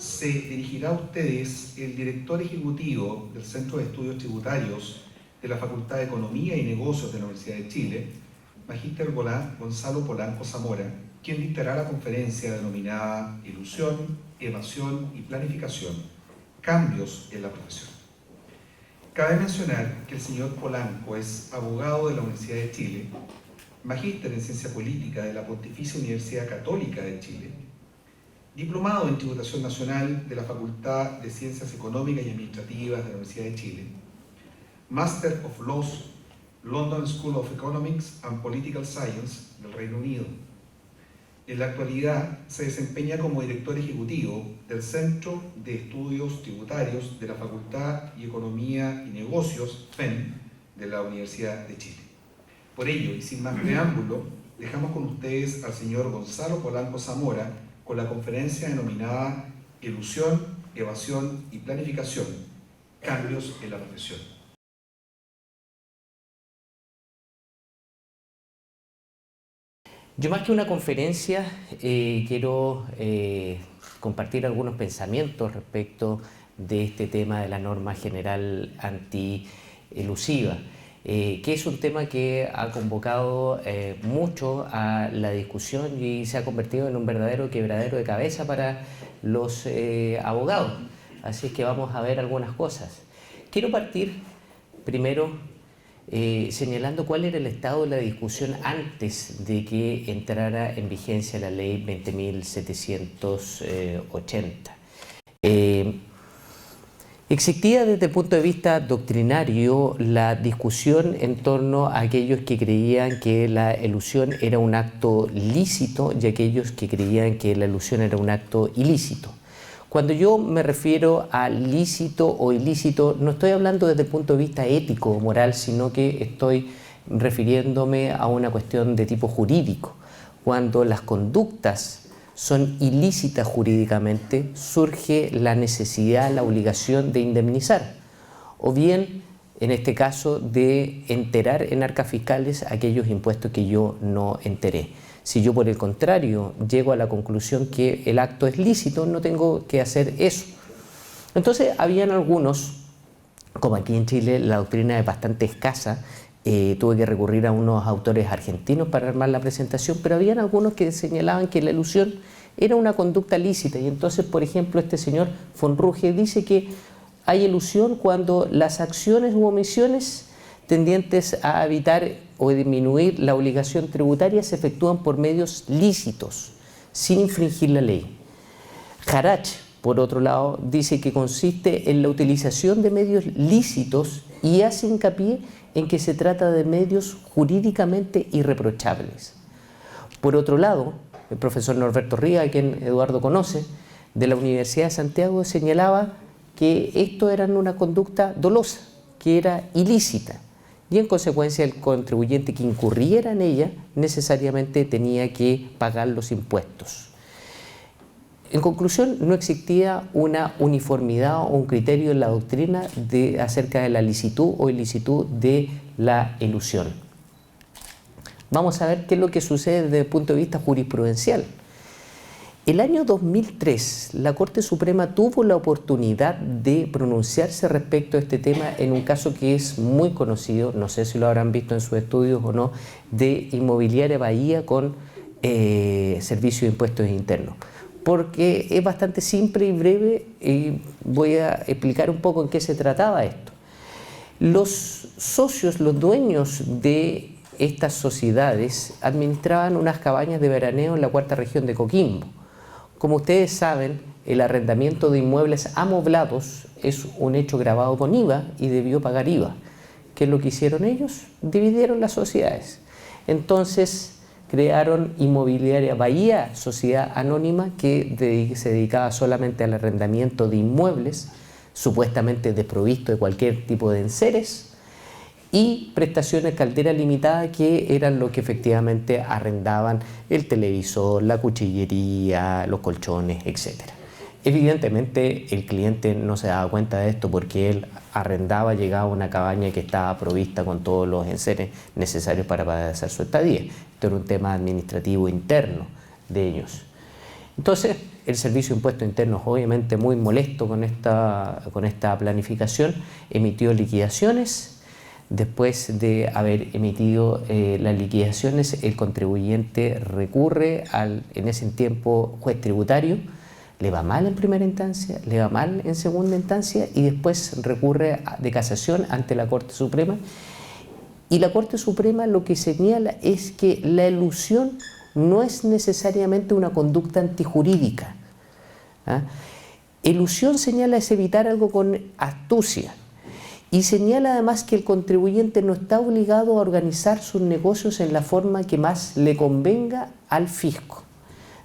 se dirigirá a ustedes el director ejecutivo del Centro de Estudios Tributarios de la Facultad de Economía y Negocios de la Universidad de Chile, Magíster Gonzalo Polanco Zamora, quien dictará la conferencia denominada Elusión, Evasión y Planificación, Cambios en la Profesión. Cabe mencionar que el señor Polanco es abogado de la Universidad de Chile, magíster en Ciencia Política de la Pontificia Universidad Católica de Chile, diplomado en Tributación Nacional de la Facultad de Ciencias Económicas y Administrativas de la Universidad de Chile, Master of Laws, London School of Economics and Political Science del Reino Unido. En la actualidad se desempeña como director ejecutivo del Centro de Estudios Tributarios de la Facultad de Economía y Negocios, FEN, de la Universidad de Chile. Por ello, y sin más preámbulo, dejamos con ustedes al señor Gonzalo Polanco Zamora con la conferencia denominada Elusión, Evasión y Planificación, Cambios en la Profesión. Yo más que una conferencia quiero compartir algunos pensamientos respecto de este tema de la norma general antielusiva, que es un tema que ha convocado mucho a la discusión y se ha convertido en un verdadero quebradero de cabeza para los abogados. Así es que vamos a ver algunas cosas. Quiero partir primero señalando cuál era el estado de la discusión antes de que entrara en vigencia la ley 20.780. Existía desde el punto de vista doctrinario la discusión en torno a aquellos que creían que la elusión era un acto lícito y aquellos que creían que la elusión era un acto ilícito. Cuando yo me refiero a lícito o ilícito, no estoy hablando desde el punto de vista ético o moral, sino que estoy refiriéndome a una cuestión de tipo jurídico. Cuando las conductas son ilícitas jurídicamente, surge la necesidad, la obligación de indemnizar, o bien, en este caso, de enterar en arcas fiscales aquellos impuestos que yo no enteré. Si yo, por el contrario, llego a la conclusión que el acto es lícito, no tengo que hacer eso. Entonces, habían algunos, como aquí en Chile la doctrina es bastante escasa, tuve que recurrir a unos autores argentinos para armar la presentación, pero habían algunos que señalaban que la elusión era una conducta lícita. Y entonces, por ejemplo, este señor von Ruge dice que hay elusión cuando las acciones u omisiones tendientes a evitar o disminuir la obligación tributaria se efectúan por medios lícitos, sin infringir la ley. Harach, por otro lado, dice que consiste en la utilización de medios lícitos y hace hincapié en que se trata de medios jurídicamente irreprochables. Por otro lado, el profesor Norberto Ría, a quien Eduardo conoce, de la Universidad de Santiago, señalaba que esto era una conducta dolosa, que era ilícita, y en consecuencia el contribuyente que incurriera en ella necesariamente tenía que pagar los impuestos. En conclusión, no existía una uniformidad o un criterio en la doctrina acerca de la licitud o ilicitud de la elusión. Vamos a ver qué es lo que sucede desde el punto de vista jurisprudencial. El año 2003, la Corte Suprema tuvo la oportunidad de pronunciarse respecto a este tema en un caso que es muy conocido, no sé si lo habrán visto en sus estudios o no, de Inmobiliaria Bahía con Servicio de Impuestos Internos. Porque es bastante simple y breve y voy a explicar un poco en qué se trataba esto. Los socios, los dueños de estas sociedades administraban unas cabañas de veraneo en la cuarta región de Coquimbo. Como ustedes saben, el arrendamiento de inmuebles amoblados es un hecho gravado con IVA y debió pagar IVA. ¿Qué es lo que hicieron ellos? Dividieron las sociedades. Entonces crearon Inmobiliaria Bahía, sociedad anónima que se dedicaba solamente al arrendamiento de inmuebles, supuestamente desprovisto de cualquier tipo de enseres, y Prestaciones Caldera Limitada, que eran lo que efectivamente arrendaban el televisor, la cuchillería, los colchones, etc. Evidentemente el cliente no se daba cuenta de esto porque él arrendaba, llegaba a una cabaña que estaba provista con todos los enseres necesarios para hacer su estadía. Esto era un tema administrativo interno de ellos. Entonces, el Servicio de Impuestos Internos, obviamente muy molesto con esta planificación, emitió liquidaciones. Después de haber emitido las liquidaciones, el contribuyente recurre en ese tiempo, juez tributario, le va mal en primera instancia, le va mal en segunda instancia y después recurre de casación ante la Corte Suprema. Y la Corte Suprema lo que señala es que la elusión no es necesariamente una conducta antijurídica. Elusión, señala, es evitar algo con astucia. Y señala además que el contribuyente no está obligado a organizar sus negocios en la forma que más le convenga al fisco,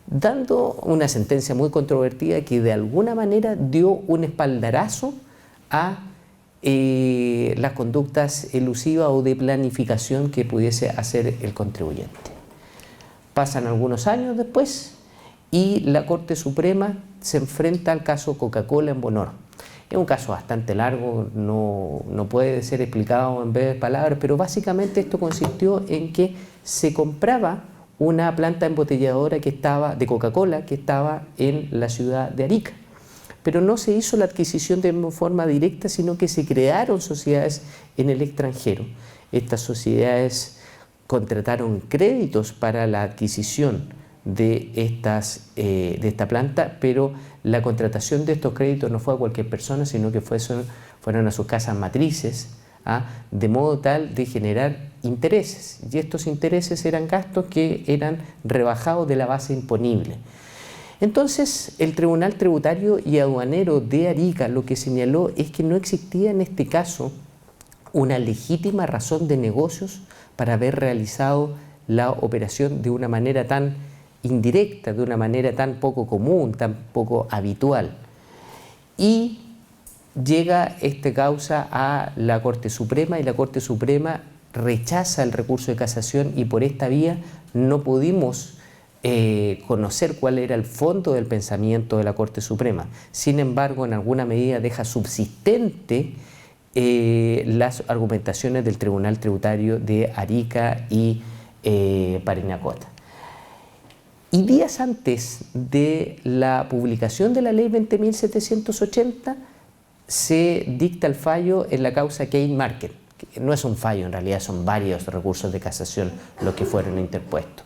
dando una sentencia muy controvertida que de alguna manera dio un espaldarazo a las conductas elusivas o de planificación que pudiese hacer el contribuyente. Pasan algunos años después y la Corte Suprema se enfrenta al caso Coca-Cola en Bonor. Es un caso bastante largo, no puede ser explicado en breves palabras, pero básicamente esto consistió en que se compraba una planta embotelladora de Coca-Cola que estaba en la ciudad de Arica. Pero no se hizo la adquisición de forma directa, sino que se crearon sociedades en el extranjero. Estas sociedades contrataron créditos para la adquisición de esta planta, pero la contratación de estos créditos no fue a cualquier persona, sino que fueron a sus casas matrices, de modo tal de generar intereses. Y estos intereses eran gastos que eran rebajados de la base imponible. Entonces, el Tribunal Tributario y Aduanero de Arica lo que señaló es que no existía en este caso una legítima razón de negocios para haber realizado la operación de una manera tan indirecta, de una manera tan poco común, tan poco habitual. Y llega esta causa a la Corte Suprema y la Corte Suprema rechaza el recurso de casación y por esta vía no pudimos conocer cuál era el fondo del pensamiento de la Corte Suprema. Sin embargo, en alguna medida deja subsistente las argumentaciones del Tribunal Tributario de Arica y Parinacota. Y días antes de la publicación de la ley 20.780 se dicta el fallo en la causa Kane Market. No es un fallo, en realidad son varios recursos de casación los que fueron interpuestos.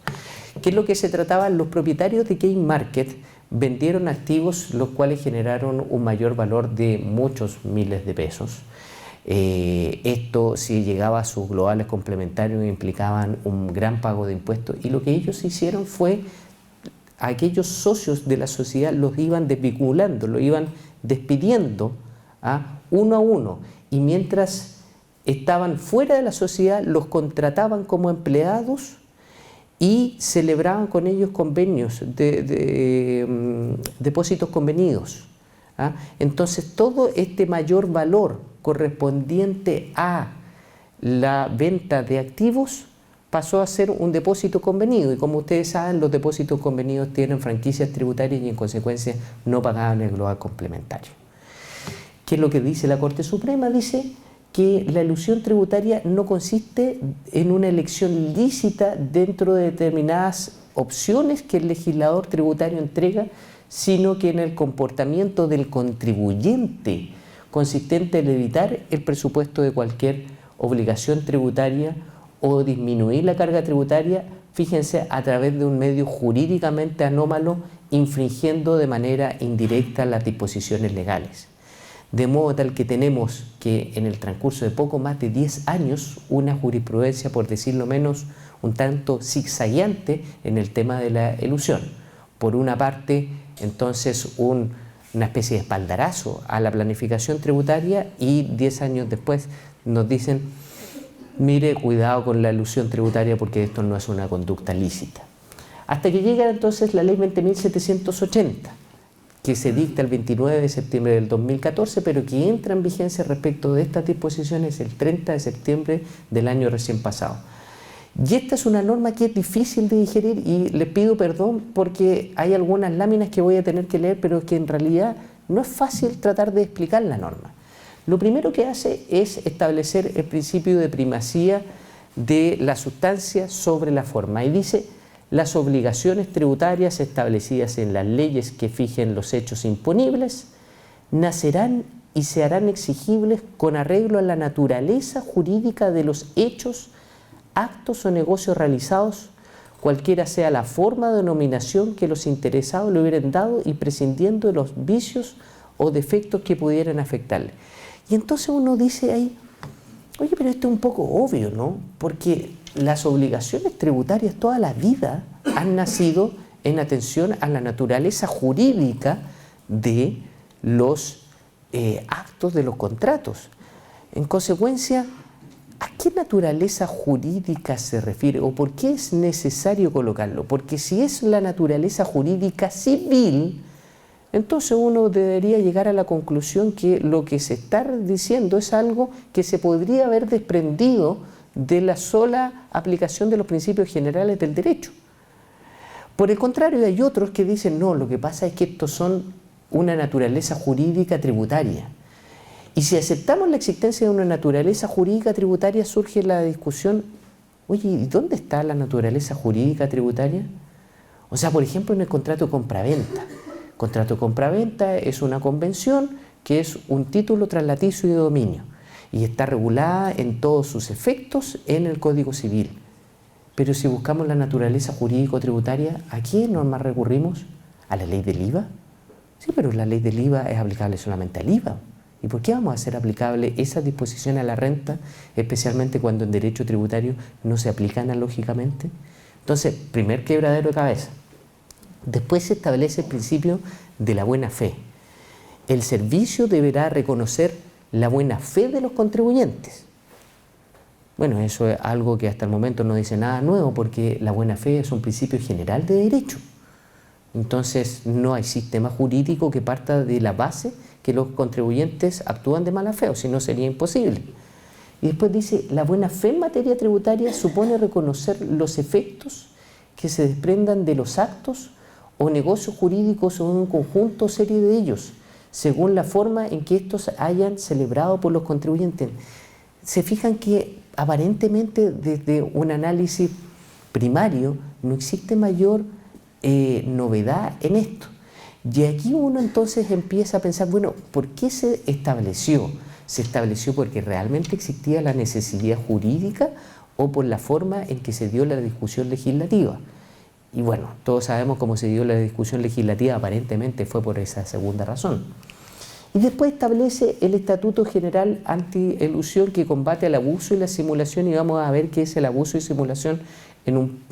¿Qué es lo que se trataba? Los propietarios de Kane Market vendieron activos los cuales generaron un mayor valor de muchos miles de pesos. Esto, si llegaba a sus globales complementarios, implicaban un gran pago de impuestos y lo que ellos hicieron fue aquellos socios de la sociedad los iban desvinculando, los iban despidiendo uno a uno y mientras estaban fuera de la sociedad los contrataban como empleados y celebraban con ellos convenios, depósitos convenidos. Entonces todo este mayor valor correspondiente a la venta de activos pasó a ser un depósito convenido y como ustedes saben los depósitos convenidos tienen franquicias tributarias y en consecuencia no pagaban el global complementario. ¿Qué es lo que dice la Corte Suprema? Dice que la elusión tributaria no consiste en una elección lícita dentro de determinadas opciones que el legislador tributario entrega, sino que en el comportamiento del contribuyente consistente en evitar el presupuesto de cualquier obligación tributaria o disminuir la carga tributaria, fíjense, a través de un medio jurídicamente anómalo, infringiendo de manera indirecta las disposiciones legales. De modo tal que tenemos que en el transcurso de poco más de 10 años una jurisprudencia, por decirlo menos, un tanto zigzagueante en el tema de la elusión. Por una parte, entonces, una especie de espaldarazo a la planificación tributaria y 10 años después nos dicen, mire, cuidado con la elusión tributaria porque esto no es una conducta lícita. Hasta que llega entonces la ley 20.780, que se dicta el 29 de septiembre del 2014, pero que entra en vigencia respecto de estas disposiciones el 30 de septiembre del año recién pasado. Y esta es una norma que es difícil de digerir y les pido perdón porque hay algunas láminas que voy a tener que leer, pero que en realidad no es fácil tratar de explicar la norma. Lo primero que hace es establecer el principio de primacía de la sustancia sobre la forma y dice, las obligaciones tributarias establecidas en las leyes que fijen los hechos imponibles nacerán y se harán exigibles con arreglo a la naturaleza jurídica de los hechos, actos o negocios realizados, cualquiera sea la forma de denominación que los interesados le hubieran dado y prescindiendo de los vicios o defectos que pudieran afectarle. Y entonces uno dice ahí, oye, pero esto es un poco obvio, ¿no? Porque las obligaciones tributarias toda la vida han nacido en atención a la naturaleza jurídica de los actos de los contratos. En consecuencia, ¿a qué naturaleza jurídica se refiere o por qué es necesario colocarlo? Porque si es la naturaleza jurídica civil, entonces uno debería llegar a la conclusión que lo que se está diciendo es algo que se podría haber desprendido de la sola aplicación de los principios generales del derecho. Por el contrario, hay otros que dicen, no, lo que pasa es que estos son una naturaleza jurídica tributaria. Y si aceptamos la existencia de una naturaleza jurídica tributaria, surge la discusión, oye, ¿y dónde está la naturaleza jurídica tributaria? O sea, por ejemplo, en el contrato de compraventa. El contrato de compraventa es una convención que es un título traslaticio y de dominio y está regulada en todos sus efectos en el Código Civil. Pero si buscamos la naturaleza jurídico-tributaria, ¿a qué norma recurrimos? ¿A la ley del IVA? Sí, pero la ley del IVA es aplicable solamente al IVA. ¿Y por qué vamos a hacer aplicable esa disposición a la renta, especialmente cuando en derecho tributario no se aplica analógicamente? Entonces, primer quebradero de cabeza. Después se establece el principio de la buena fe. El servicio deberá reconocer la buena fe de los contribuyentes. Bueno, eso es algo que hasta el momento no dice nada nuevo, porque la buena fe es un principio general de derecho. Entonces, no hay sistema jurídico que parta de la base que los contribuyentes actúan de mala fe, o si no sería imposible. Y después dice, la buena fe en materia tributaria supone reconocer los efectos que se desprendan de los actos o negocios jurídicos o un conjunto o serie de ellos, según la forma en que estos hayan celebrado por los contribuyentes. Se fijan que aparentemente desde un análisis primario no existe mayor novedad en esto. Y aquí uno entonces empieza a pensar, bueno, ¿por qué se estableció? ¿Se estableció porque realmente existía la necesidad jurídica o por la forma en que se dio la discusión legislativa? Y bueno, todos sabemos cómo se dio la discusión legislativa, aparentemente fue por esa segunda razón. Y después establece el Estatuto General Antielusión que combate el abuso y la simulación, y vamos a ver qué es el abuso y simulación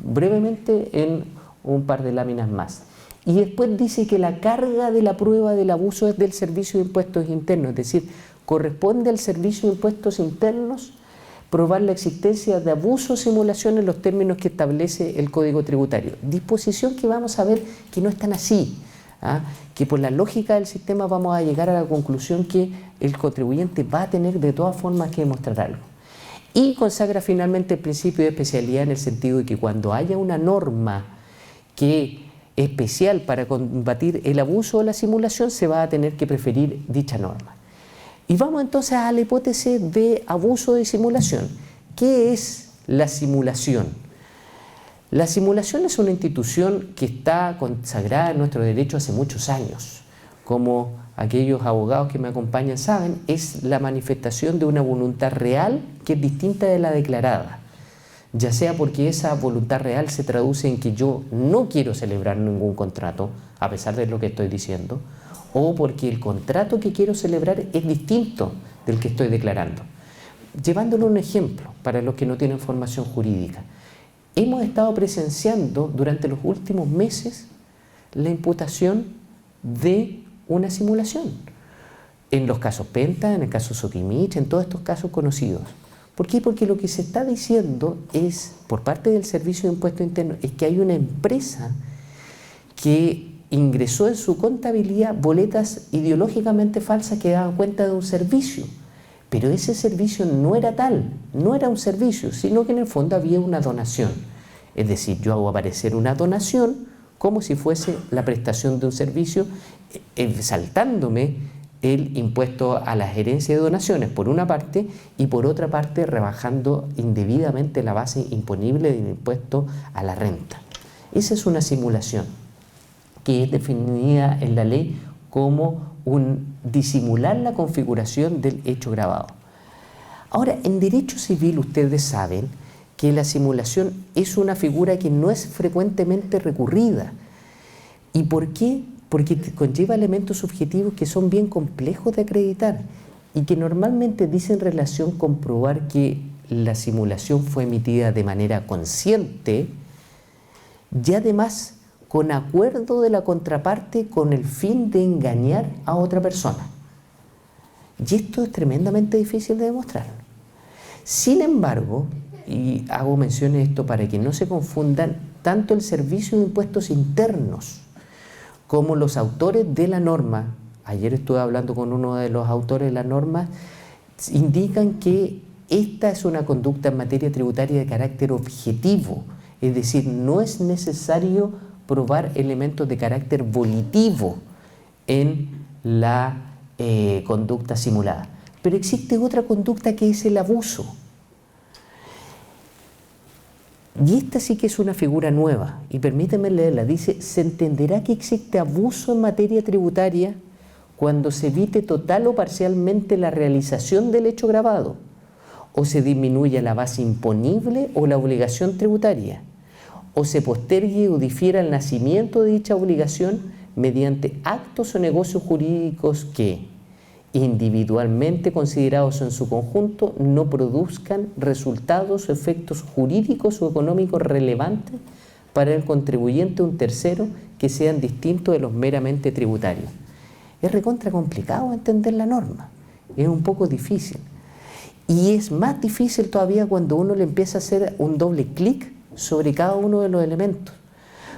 brevemente en un par de láminas más. Y después dice que la carga de la prueba del abuso es del Servicio de Impuestos Internos, es decir, corresponde al Servicio de Impuestos Internos probar la existencia de abuso o simulación en los términos que establece el Código Tributario. Disposición que vamos a ver que no es tan así, que por la lógica del sistema vamos a llegar a la conclusión que el contribuyente va a tener de todas formas que demostrar algo. Y consagra finalmente el principio de especialidad en el sentido de que cuando haya una norma que especial para combatir el abuso o la simulación, se va a tener que preferir dicha norma. Y vamos entonces a la hipótesis de abuso y simulación. ¿Qué es la simulación? La simulación es una institución que está consagrada en nuestro derecho hace muchos años. Como aquellos abogados que me acompañan saben, es la manifestación de una voluntad real que es distinta de la declarada. Ya sea porque esa voluntad real se traduce en que yo no quiero celebrar ningún contrato, a pesar de lo que estoy diciendo, o porque el contrato que quiero celebrar es distinto del que estoy declarando. Llevándolo un ejemplo para los que no tienen formación jurídica, hemos estado presenciando durante los últimos meses la imputación de una simulación. En los casos Penta, en el caso Soquimich, en todos estos casos conocidos. ¿Por qué? Porque lo que se está diciendo es, por parte del Servicio de Impuestos Internos, es que hay una empresa que ingresó en su contabilidad boletas ideológicamente falsas que daban cuenta de un servicio. Pero ese servicio no era tal, no era un servicio, sino que en el fondo había una donación. Es decir, yo hago aparecer una donación como si fuese la prestación de un servicio, saltándome el impuesto a las herencias de donaciones por una parte y por otra parte rebajando indebidamente la base imponible del impuesto a la renta. Esa es una simulación que es definida en la ley como disimular la configuración del hecho grabado. Ahora, en derecho civil ustedes saben que la simulación es una figura que no es frecuentemente recurrida. ¿Y por qué? Porque conlleva elementos subjetivos que son bien complejos de acreditar y que normalmente dicen relación con probar que la simulación fue emitida de manera consciente y además con acuerdo de la contraparte con el fin de engañar a otra persona. Y esto es tremendamente difícil de demostrar. Sin embargo, y hago mención de esto para que no se confundan, tanto el Servicio de Impuestos Internos como los autores de la norma, ayer estuve hablando con uno de los autores de la norma, indican que esta es una conducta en materia tributaria de carácter objetivo, es decir, no es necesario probar elementos de carácter volitivo en la conducta simulada. Pero existe otra conducta que es el abuso. Y esta sí que es una figura nueva, y permíteme leerla. Dice: se entenderá que existe abuso en materia tributaria cuando se evite total o parcialmente la realización del hecho grabado, o se disminuya la base imponible o la obligación tributaria, o se postergue o difiera el nacimiento de dicha obligación mediante actos o negocios jurídicos que, individualmente considerados en su conjunto, no produzcan resultados o efectos jurídicos o económicos relevantes para el contribuyente o un tercero que sean distintos de los meramente tributarios. Es recontra complicado entender la norma, es un poco difícil. Y es más difícil todavía cuando uno le empieza a hacer un doble clic sobre cada uno de los elementos.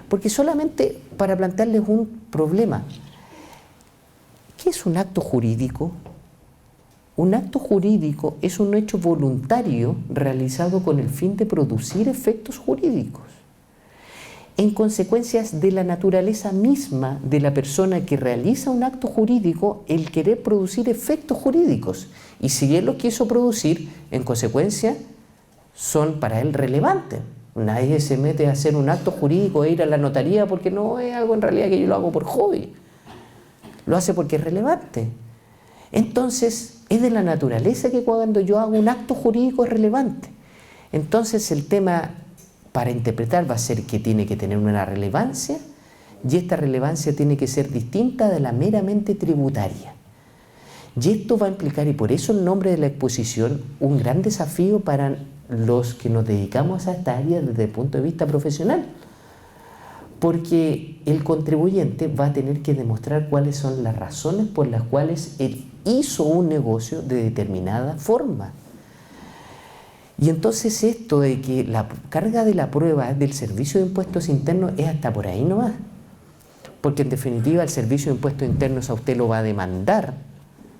Porque solamente para plantearles un problema, ¿qué es un acto jurídico? Un acto jurídico es un hecho voluntario realizado con el fin de producir efectos jurídicos. En consecuencia de la naturaleza misma de la persona que realiza un acto jurídico el querer producir efectos jurídicos. Y si él lo quiso producir, en consecuencia, son para él relevantes. Nadie se mete a hacer un acto jurídico e ir a la notaría porque no es algo en realidad que yo lo hago por hobby. Lo hace porque es relevante. Entonces, es de la naturaleza que cuando yo hago un acto jurídico es relevante. Entonces, el tema para interpretar va a ser que tiene que tener una relevancia, y esta relevancia tiene que ser distinta de la meramente tributaria. Y esto va a implicar, y por eso el nombre de la exposición, un gran desafío para los que nos dedicamos a esta área desde el punto de vista profesional. Porque el contribuyente va a tener que demostrar cuáles son las razones por las cuales él hizo un negocio de determinada forma. Y entonces esto de que la carga de la prueba del Servicio de Impuestos Internos es hasta por ahí nomás. Porque en definitiva el Servicio de Impuestos Internos a usted lo va a demandar.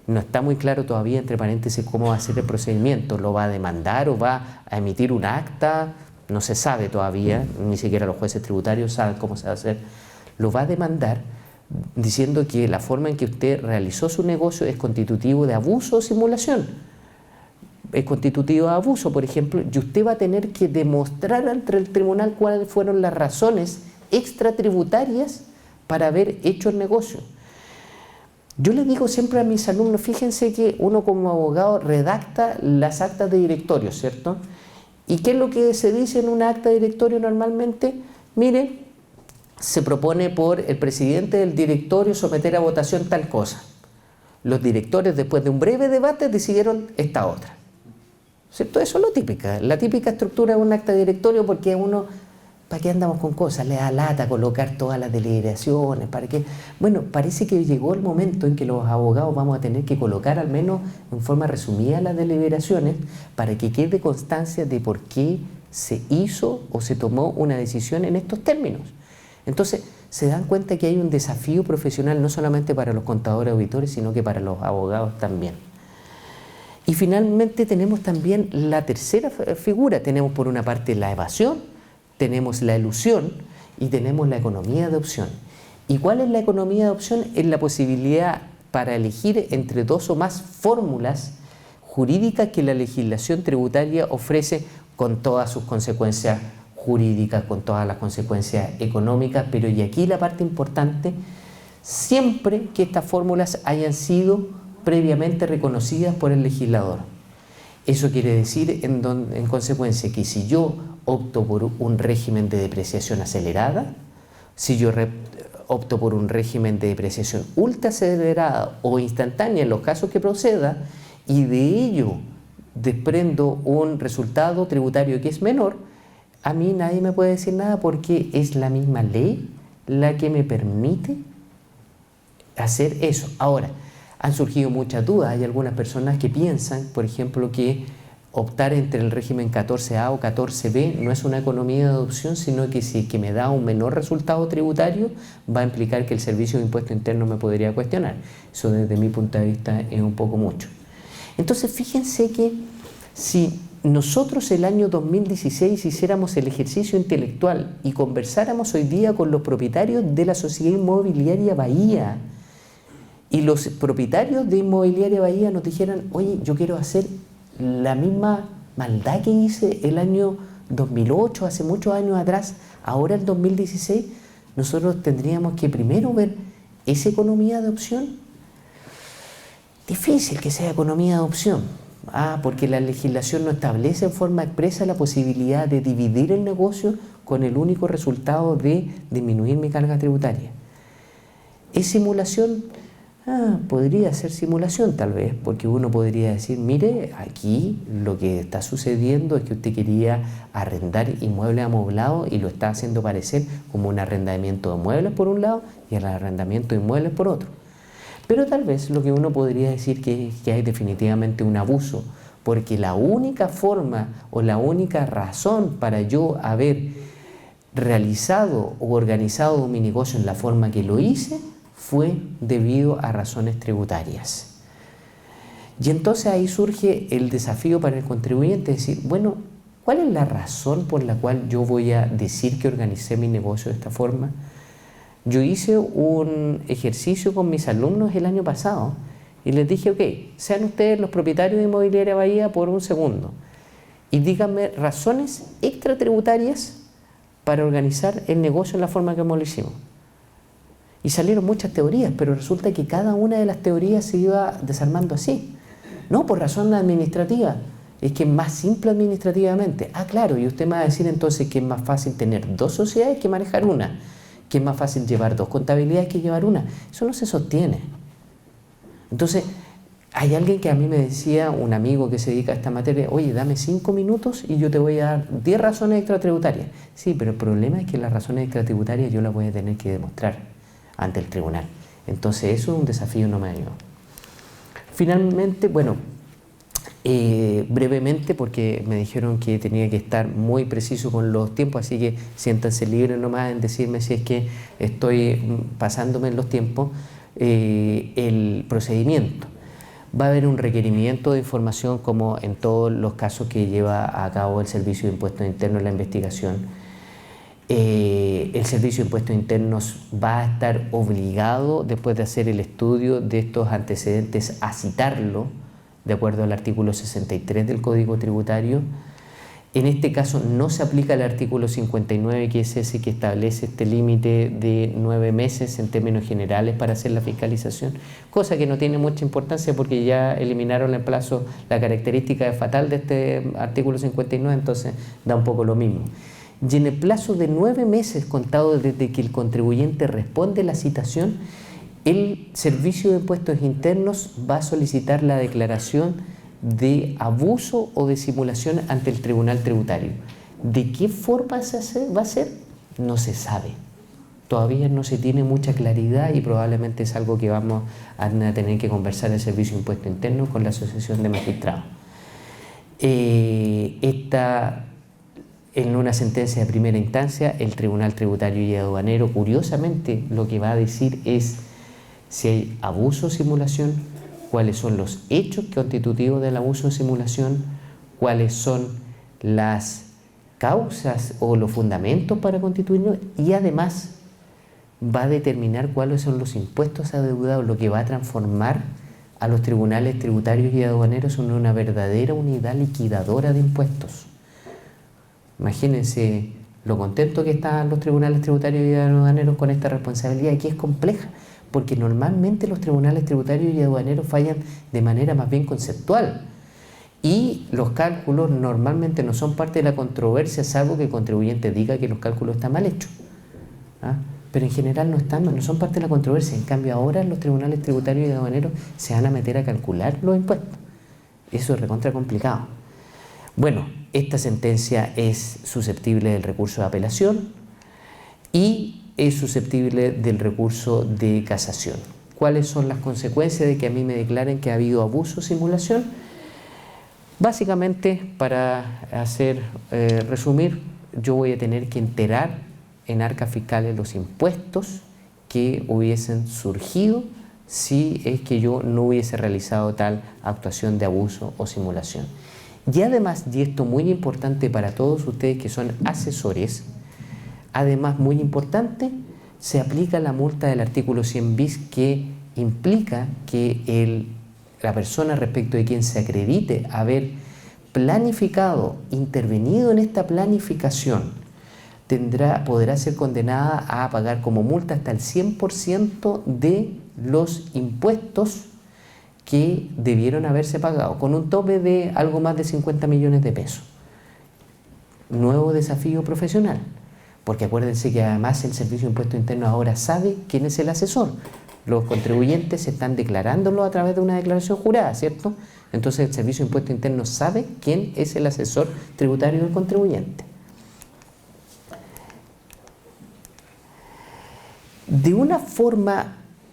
No está muy claro todavía, entre paréntesis, cómo va a ser el procedimiento. ¿Lo va a demandar o va a emitir un acta? No se sabe todavía, ni siquiera los jueces tributarios saben cómo se va a hacer. Lo va a demandar diciendo que la forma en que usted realizó su negocio es constitutivo de abuso o simulación. Es constitutivo de abuso, por ejemplo, y usted va a tener que demostrar ante el tribunal cuáles fueron las razones extratributarias para haber hecho el negocio. Yo le digo siempre a mis alumnos, fíjense que uno como abogado redacta las actas de directorio, ¿cierto? ¿Y qué es lo que se dice en una acta de directorio normalmente? Mire, se propone por el presidente del directorio someter a votación tal cosa. Los directores, después de un breve debate, decidieron esta otra. ¿Cierto? Eso es lo típico. La típica estructura de un acta de directorio, porque uno, ¿para qué andamos con cosas? Le da lata colocar todas las deliberaciones, ¿para qué? Bueno, parece que llegó el momento en que los abogados vamos a tener que colocar al menos en forma resumida las deliberaciones para que quede constancia de por qué se hizo o se tomó una decisión en estos términos. Entonces, se dan cuenta que hay un desafío profesional no solamente para los contadores auditores, sino que para los abogados también. Y finalmente tenemos también la tercera figura. Tenemos por una parte la evasión, tenemos la elusión y tenemos la economía de opción. ¿Y cuál es la economía de opción? Es la posibilidad para elegir entre dos o más fórmulas jurídicas que la legislación tributaria ofrece con todas sus consecuencias jurídicas con todas las consecuencias económicas, pero y aquí la parte importante, siempre que estas fórmulas hayan sido previamente reconocidas por el legislador. Eso quiere decir, en consecuencia, que si yo opto por un régimen de depreciación acelerada, si yo opto por un régimen de depreciación ultra acelerada o instantánea en los casos que proceda, y de ello desprendo un resultado tributario que es menor, a mí nadie me puede decir nada porque es la misma ley la que me permite hacer eso. Ahora, han surgido muchas dudas. Hay algunas personas que piensan, por ejemplo, que optar entre el régimen 14A o 14B no es una economía de adopción, sino que si es que me da un menor resultado tributario, va a implicar que el Servicio de Impuesto Interno me podría cuestionar. Eso desde mi punto de vista es un poco mucho. Entonces, fíjense que si nosotros el año 2016 hiciéramos el ejercicio intelectual y conversáramos hoy día con los propietarios de la Sociedad Inmobiliaria Bahía, y los propietarios de Inmobiliaria Bahía nos dijeran, oye, yo quiero hacer la misma maldad que hice el año 2008, hace muchos años atrás, ahora el 2016, nosotros tendríamos que primero ver esa economía de opción. Difícil que sea economía de opción, porque la legislación no establece en forma expresa la posibilidad de dividir el negocio con el único resultado de disminuir mi carga tributaria. ¿Es simulación? Podría ser simulación tal vez, porque uno podría decir, mire, aquí lo que está sucediendo es que usted quería arrendar inmuebles amoblados y lo está haciendo parecer como un arrendamiento de muebles por un lado y el arrendamiento de inmuebles por otro. Pero tal vez lo que uno podría decir que hay definitivamente un abuso, porque la única forma o la única razón para yo haber realizado o organizado mi negocio en la forma que lo hice fue debido a razones tributarias. Y entonces ahí surge el desafío para el contribuyente, decir, bueno, ¿cuál es la razón por la cual yo voy a decir que organicé mi negocio de esta forma? Yo hice un ejercicio con mis alumnos el año pasado y les dije, ok, sean ustedes los propietarios de Inmobiliaria Bahía por un segundo y díganme razones extratributarias para organizar el negocio en la forma que lo hicimos. Y salieron muchas teorías, pero resulta que cada una de las teorías se iba desarmando así. No, por razón administrativa. Es que es más simple administrativamente. Claro, y usted me va a decir entonces que es más fácil tener dos sociedades que manejar una. Que es más fácil llevar dos contabilidades que llevar una. Eso no se sostiene. Entonces, hay alguien que a mí me decía, un amigo que se dedica a esta materia, oye, dame 5 minutos y yo te voy a dar 10 razones extratributarias. Sí, pero el problema es que las razones extratributarias yo las voy a tener que demostrar ante el tribunal. Entonces eso es un desafío no medio. Finalmente, bueno, brevemente, porque me dijeron que tenía que estar muy preciso con los tiempos, así que siéntanse libres nomás en decirme si es que estoy pasándome en los tiempos, el procedimiento. Va a haber un requerimiento de información como en todos los casos que lleva a cabo el Servicio de Impuestos Internos en la investigación. El Servicio de Impuestos Internos va a estar obligado, después de hacer el estudio de estos antecedentes, a citarlo, de acuerdo al artículo 63 del Código Tributario. En este caso no se aplica el artículo 59, que es ese que establece este límite de 9 meses en términos generales para hacer la fiscalización, cosa que no tiene mucha importancia porque ya eliminaron el plazo, la característica fatal de este artículo 59, entonces da un poco lo mismo. Y en el plazo de 9 meses contado desde que el contribuyente responde la citación, el Servicio de Impuestos Internos va a solicitar la declaración de abuso o de simulación ante el Tribunal Tributario. ¿De qué forma va a ser? No se sabe. Todavía no se tiene mucha claridad y probablemente es algo que vamos a tener que conversar el Servicio de Impuestos Internos con la Asociación de Magistrados. En una sentencia de primera instancia, el Tribunal Tributario y Aduanero, curiosamente, lo que va a decir es si hay abuso o simulación, cuáles son los hechos constitutivos del abuso o simulación, cuáles son las causas o los fundamentos para constituirlo, y además va a determinar cuáles son los impuestos adeudados, lo que va a transformar a los tribunales tributarios y aduaneros en una verdadera unidad liquidadora de impuestos. Imagínense lo contento que están los tribunales tributarios y aduaneros con esta responsabilidad, que es compleja, porque normalmente los tribunales tributarios y aduaneros fallan de manera más bien conceptual. Y los cálculos normalmente no son parte de la controversia, salvo que el contribuyente diga que los cálculos están mal hechos. ¿Ah? Pero en general no son parte de la controversia. En cambio, ahora los tribunales tributarios y aduaneros se van a meter a calcular los impuestos. Eso es recontra complicado. Bueno, esta sentencia es susceptible del recurso de apelación y es susceptible del recurso de casación. ¿Cuáles son las consecuencias de que a mí me declaren que ha habido abuso o simulación? Básicamente, para resumir, yo voy a tener que enterar en arcas fiscales los impuestos que hubiesen surgido si es que yo no hubiese realizado tal actuación de abuso o simulación. Y además, y esto muy importante para todos ustedes que son asesores, además muy importante, se aplica la multa del artículo 100 bis, que implica que la persona respecto de quien se acredite haber planificado, intervenido en esta planificación, podrá ser condenada a pagar como multa hasta el 100% de los impuestos que debieron haberse pagado, con un tope de algo más de 50 millones de pesos. Nuevo desafío profesional, porque acuérdense que además el Servicio de Impuestos Internos ahora sabe quién es el asesor. Los contribuyentes están declarándolo a través de una declaración jurada, ¿cierto? Entonces el Servicio de Impuestos Internos sabe quién es el asesor tributario del contribuyente.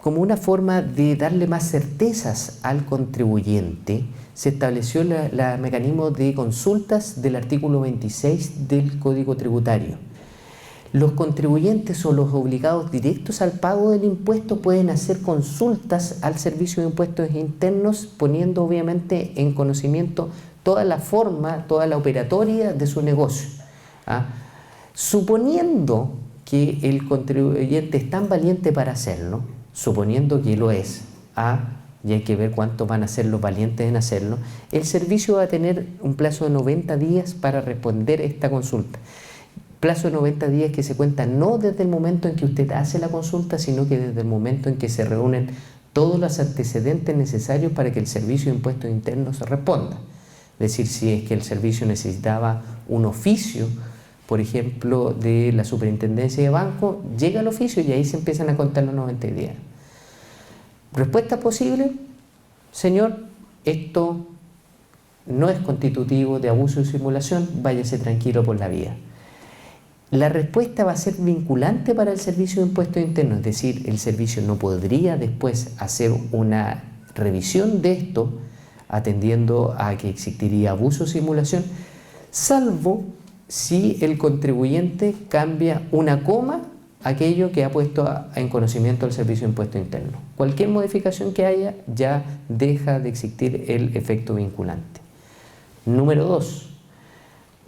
Como una forma de darle más certezas al contribuyente, se estableció el mecanismo de consultas del artículo 26 del Código Tributario. Los contribuyentes o los obligados directos al pago del impuesto pueden hacer consultas al Servicio de Impuestos Internos, poniendo obviamente en conocimiento toda la forma, toda la operatoria de su negocio. Suponiendo que el contribuyente es tan valiente para hacerlo, suponiendo que lo es, y hay que ver cuántos van a ser los valientes en hacerlo, el servicio va a tener un plazo de 90 días para responder esta consulta. Plazo de 90 días que se cuenta no desde el momento en que usted hace la consulta, sino que desde el momento en que se reúnen todos los antecedentes necesarios para que el Servicio de Impuestos Internos responda. Es decir, si es que el servicio necesitaba un oficio, por ejemplo, de la Superintendencia de Banco, llega el oficio y ahí se empiezan a contar los 90 días. ¿Respuesta posible? Señor, esto no es constitutivo de abuso y simulación, váyase tranquilo por la vía. La respuesta va a ser vinculante para el Servicio de Impuestos Internos, es decir, el servicio no podría después hacer una revisión de esto, atendiendo a que existiría abuso o simulación, salvo si el contribuyente cambia una coma aquello que ha puesto en conocimiento al Servicio de Impuestos Internos. Cualquier modificación que haya ya deja de existir el efecto vinculante. Número 2.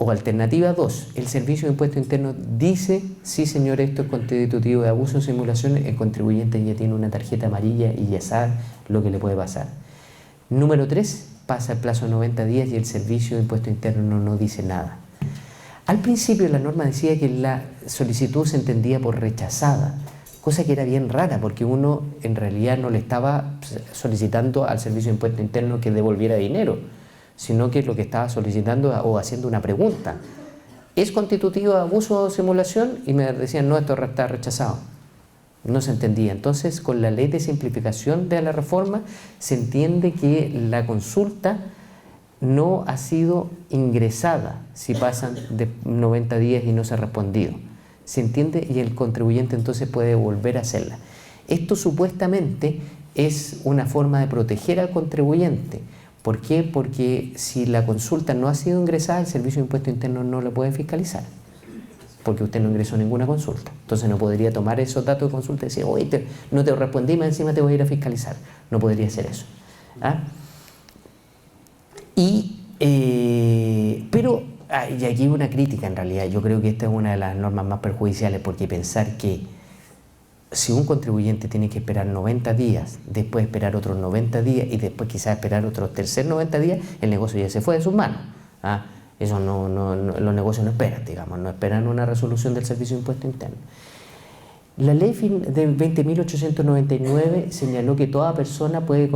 O alternativa 2, el Servicio de Impuestos Internos dice, sí señor, esto es constitutivo de abuso o simulación, el contribuyente ya tiene una tarjeta amarilla y ya sabe lo que le puede pasar. Número 3, pasa el plazo de 90 días y el Servicio de Impuestos Internos no dice nada. Al principio la norma decía que la solicitud se entendía por rechazada, cosa que era bien rara porque uno en realidad no le estaba solicitando al Servicio de Impuestos Internos que devolviera dinero, sino que lo que estaba solicitando o haciendo una pregunta. ¿Es constitutivo de abuso o simulación? Y me decían, no, esto está rechazado. No se entendía. Entonces, con la ley de simplificación de la reforma, se entiende que la consulta no ha sido ingresada si pasan de 90 días y no se ha respondido. Se entiende y el contribuyente entonces puede volver a hacerla. Esto supuestamente es una forma de proteger al contribuyente. ¿Por qué? Porque si la consulta no ha sido ingresada, el Servicio de Impuestos Internos no lo puede fiscalizar, porque usted no ingresó ninguna consulta. Entonces no podría tomar esos datos de consulta y decir, oye, no te respondí, más encima te voy a ir a fiscalizar. No podría hacer eso. Pero y aquí una crítica en realidad. Yo creo que esta es una de las normas más perjudiciales, porque pensar que si un contribuyente tiene que esperar 90 días, después esperar otros 90 días y después quizás esperar otros tercer 90 días, el negocio ya se fue de sus manos. Eso los negocios no esperan, digamos, no esperan una resolución del Servicio de Impuesto Interno. La ley de 20.899 señaló que toda persona puede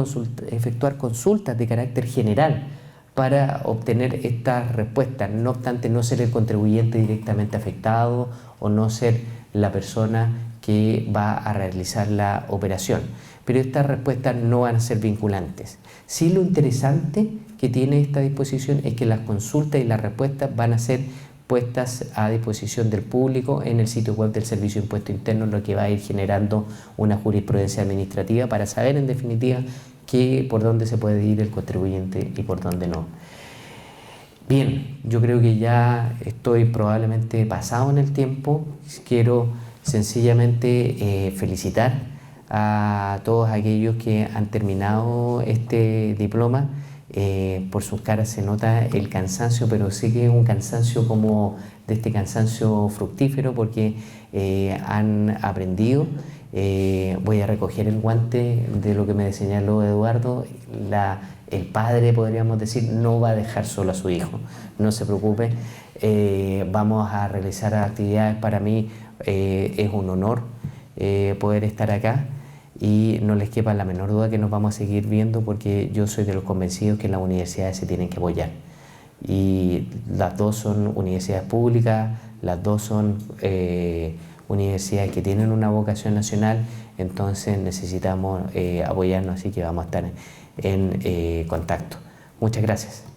efectuar consultas de carácter general para obtener estas respuestas, no obstante no ser el contribuyente directamente afectado o no ser la persona que va a realizar la operación. Pero estas respuestas no van a ser vinculantes. Sí, lo interesante que tiene esta disposición es que las consultas y las respuestas van a ser puestas a disposición del público en el sitio web del Servicio de Impuesto Interno, lo que va a ir generando una jurisprudencia administrativa para saber en definitiva por dónde se puede ir el contribuyente y por dónde no. Bien, yo creo que ya estoy probablemente pasado en el tiempo. Quiero sencillamente felicitar a todos aquellos que han terminado este diploma. Por sus caras se nota el cansancio, pero sí que es un cansancio como de este cansancio fructífero porque han aprendido. Voy a recoger el guante de lo que me señaló Eduardo. El padre, podríamos decir, no va a dejar solo a su hijo, no se preocupe. Vamos a realizar actividades. Para mí es un honor poder estar acá. Y no les quepa la menor duda que nos vamos a seguir viendo porque yo soy de los convencidos que las universidades se tienen que apoyar. Y las dos son universidades públicas, las dos son universidades que tienen una vocación nacional, entonces necesitamos apoyarnos, así que vamos a estar en contacto. Muchas gracias.